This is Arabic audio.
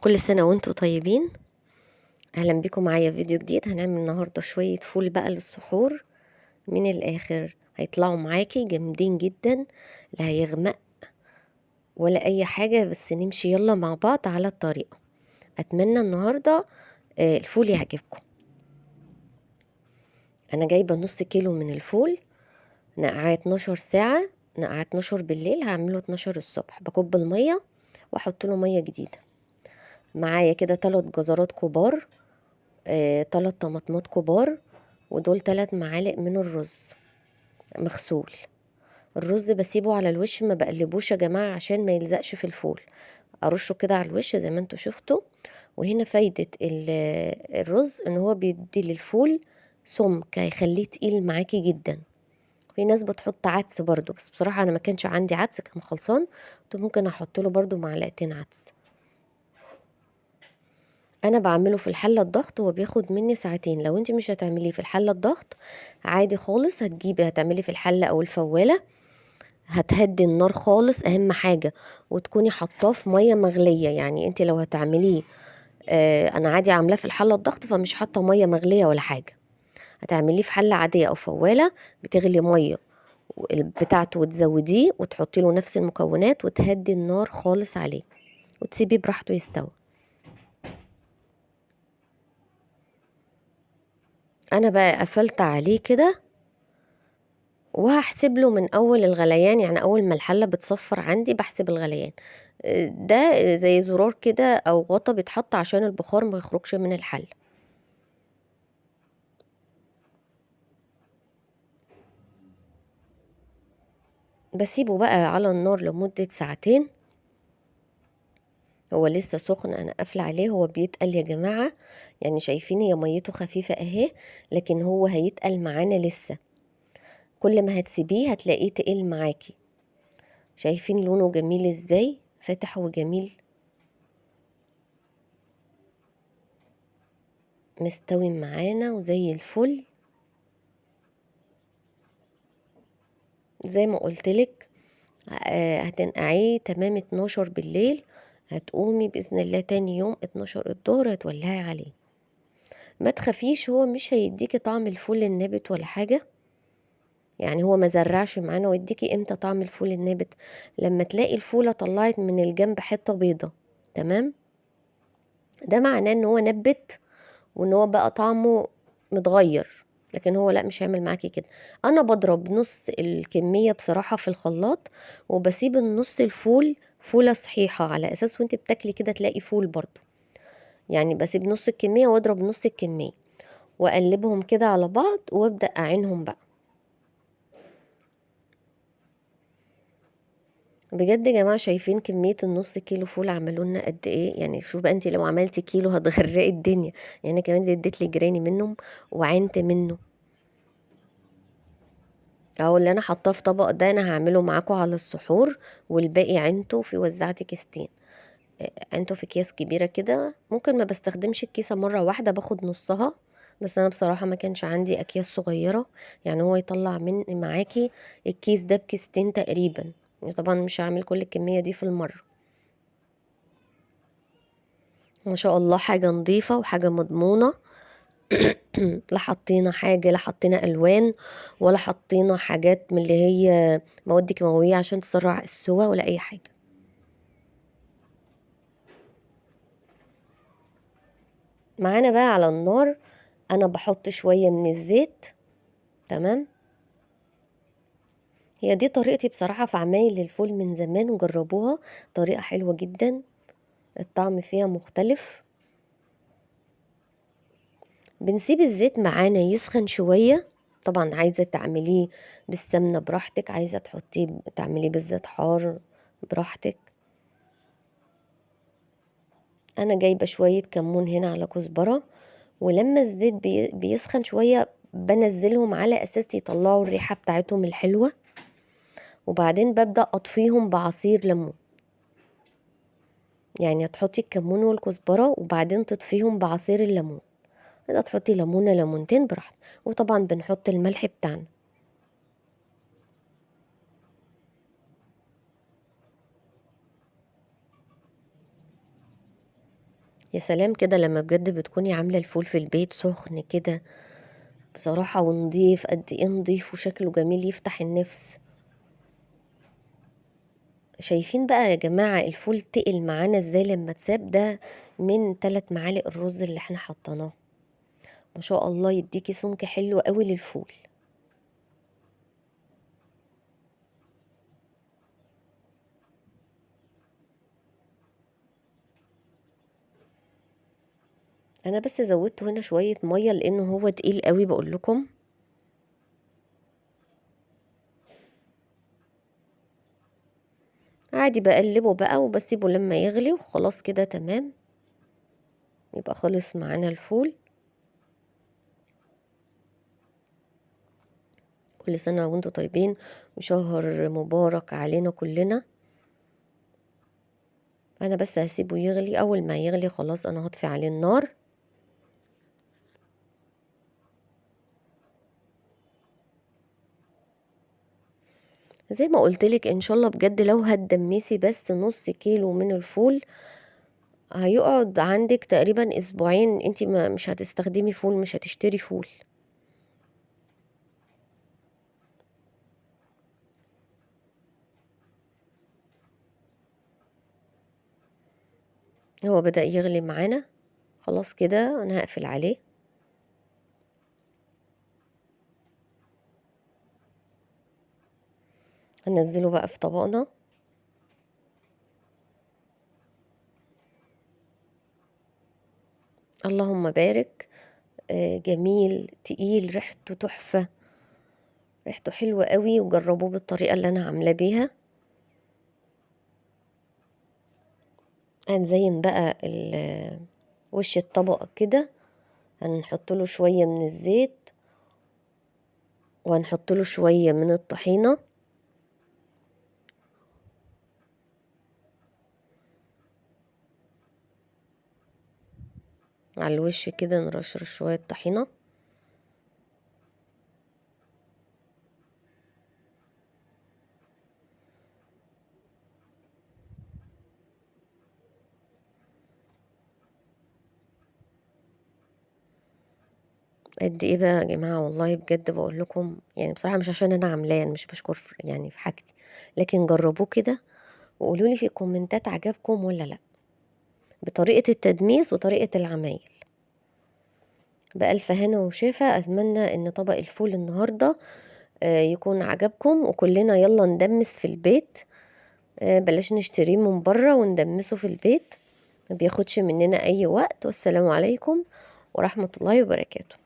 كل سنة وانتم طيبين. اهلا بكم معايا في فيديو جديد. هنعمل النهاردة شوية فول بقى للسحور. من الاخر هيطلعوا معاكي جامدين جدا، لا هيغمق ولا اي حاجة، بس نمشي يلا مع بعض على الطريقة. اتمنى النهاردة الفول يعجبكم. انا جايبة نص كيلو من الفول، نقعاه 12 ساعة، نقعاه 12 بالليل، هعمله 12 الصبح. بكب المية واحط له مية جديدة. معايا كده 3 جزرات كبار، 3 طماطمات كبار، ودول 3 معالق من الرز مغسول. الرز بسيبه على الوش، ما بقلبوش يا جماعة عشان ما يلزقش في الفول، ارشه كده على الوش زي ما انتوا شفتوا. وهنا فايدة الرز ان هو بيدي للفول سمك، هيخليه تقيل معاكي جدا. في ناس بتحط عدس برضو، بس بصراحة انا ما كانش عندي عدس، كان خلصان، كنت ممكن احط له برضو معلقتين عدس. انا بعمله في الحله الضغط، هو بياخد مني ساعتين. لو انت مش هتعمليه في الحله الضغط عادي خالص، هتعملي في الحله او الفواله، هتهدي النار خالص اهم حاجه، وتكوني حطاه في ميه مغليه. يعني انت لو هتعمليه انا عادي عاملاه في الحله الضغط، فمش حاطه ميه مغليه ولا حاجه. هتعمليه في حله عاديه او فواله بتغلي ميه بتاعته، وتزوديه وتحطي له نفس المكونات، وتهدي النار خالص عليه، وتسيبيه براحته يستوي. انا بقى قفلت عليه كده، وهحسب له من اول الغليان، يعني اول ما الحله بتصفر عندي بحسب الغليان. ده زي زرار كده او غطا بيتحط عشان البخار ما يخرجش من الحله. بسيبه بقى على النار لمده ساعتين. هو لسه سخن، انا قافله عليه، هو بيتقل يا جماعه. يعني شايفين هي ميته خفيفه اهي، لكن هو هيتقل معانا لسه. كل ما هتسيبيه هتلاقيه تقل معاكي. شايفين لونه جميل ازاي، فاتح وجميل، مستوي معانا وزي الفل. زي ما قلتلك هتنقعيه تمام 12 بالليل، هتقومي بإذن الله تاني يوم 12 الظهر هتولعي عليه. ما تخافيش، هو مش هيديكي طعم الفول النابت ولا حاجة. يعني هو ما زرعش معانا، ويديكي امتى طعم الفول النابت؟ لما تلاقي الفولة طلعت من الجنب حتة بيضة، تمام، ده معناه ان هو نبت، وان هو بقى طعمه متغير. لكن هو لا، مش هيعمل معاكي كده. انا بضرب نص الكمية بصراحة في الخلاط، وبسيب النص الفول فولة صحيحة، على اساس وانت بتاكلي كده تلاقي فول برضو. يعني بسيب نص الكمية واضرب نص الكمية، واقلبهم كده على بعض، وابدأ اعينهم بقى. بجد يا جماعة، شايفين كمية النص كيلو فول عملوا لنا قد ايه؟ يعني شوف بقى، انت لو عملتي كيلو هتغرقي الدنيا. يعني انا كمان اديت لي جيراني منهم وعينت منه. اهو اللي انا حاطاه في طبق ده انا هعمله معاكم على السحور، والباقي عينته في، وزعت كيستين. عينته في اكياس كبيرة كده، ممكن ما بستخدمش الكيسة مرة واحدة، باخد نصها. بس انا بصراحة ما كانش عندي اكياس صغيرة، يعني هو يطلع من معاكي الكيس ده بكيستين تقريبا. يعني طبعا مش هعمل كل الكمية دي في المرة. ما شاء الله، حاجة نظيفة وحاجة مضمونة. لا حطينا حاجة، لا حطينا ألوان، ولا حطينا حاجات من اللي هي مواد كيماوية عشان تسرع السوا، ولا أي حاجة. معانا بقى على النار أنا بحط شوية من الزيت، تمام. هي دي طريقتي بصراحة في عمايل الفول من زمان، وجربوها، طريقة حلوة جدا، الطعم فيها مختلف. بنسيب الزيت معانا يسخن شوية. طبعا عايزة تعمليه بالسمنة براحتك، عايزة تحطيه تعمليه بالزيت حار براحتك. انا جايبة شوية كمون هنا على كزبرة، ولما الزيت بيسخن شوية بنزلهم على اساس يطلعوا الريحة بتاعتهم الحلوة. وبعدين ببدأ اطفيهم بعصير ليمون. يعني هتحطي الكمون والكزبرة وبعدين تطفيهم بعصير الليمون. تقدر تحطي ليمونة ليمونتين براحتك. وطبعا بنحط الملح بتاعنا. يا سلام كده لما بجد بتكوني عاملة الفول في البيت سخن كده بصراحة ونضيف، قد ايه نضيف وشكله جميل يفتح النفس. شايفين بقى يا جماعة الفول تقل معانا ازاي لما اتساب ده من 3 معالق الرز اللي احنا حطيناه. ما شاء الله يديكي سمك حلو قوي للفول. انا بس زودته هنا شوية مية لانه هو تقيل قوي بقول لكم. عادي بقلبه بقى وبسيبه لما يغلي وخلاص كده تمام. يبقى خلص معانا الفول. كل سنة وانتم طيبين وشهر مبارك علينا كلنا. انا بس هسيبه يغلي، اول ما يغلي خلاص انا هطفي عليه النار. زي ما قلتلك ان شاء الله بجد لو هتدمسي بس نص كيلو من الفول هيقعد عندك تقريبا اسبوعين. انتي ما مش هتستخدمي فول، مش هتشتري فول. هو بدأ يغلي معانا خلاص كده انا هقفل عليه. هنزله بقى في طبقنا. اللهم بارك. جميل تقيل ريحته تحفة، ريحته حلوة قوي وجربوه بالطريقة اللي انا عاملاه بيها. هنزين بقى وش الطبق كده. هنحط له شوية من الزيت وهنحط له شوية من الطحينة. على الوش كده نرشرش شوية طحينة. قد ايه بقى يا جماعة، والله بجد بقول لكم يعني بصراحة مش عشان انا عاملاه، أنا مش بشكر يعني في حاجتي، لكن جربوه كده وقولوا لي في الكومنتات عجبكم ولا لا، بطريقة التدميس وطريقة العمايل. بألف هنا وشفا. أتمنى إن طبق الفول النهاردة يكون عجبكم، وكلنا يلا ندمس في البيت. بلاش نشتريه من بره وندمسه في البيت، ما بياخدش مننا أي وقت. والسلام عليكم ورحمة الله وبركاته.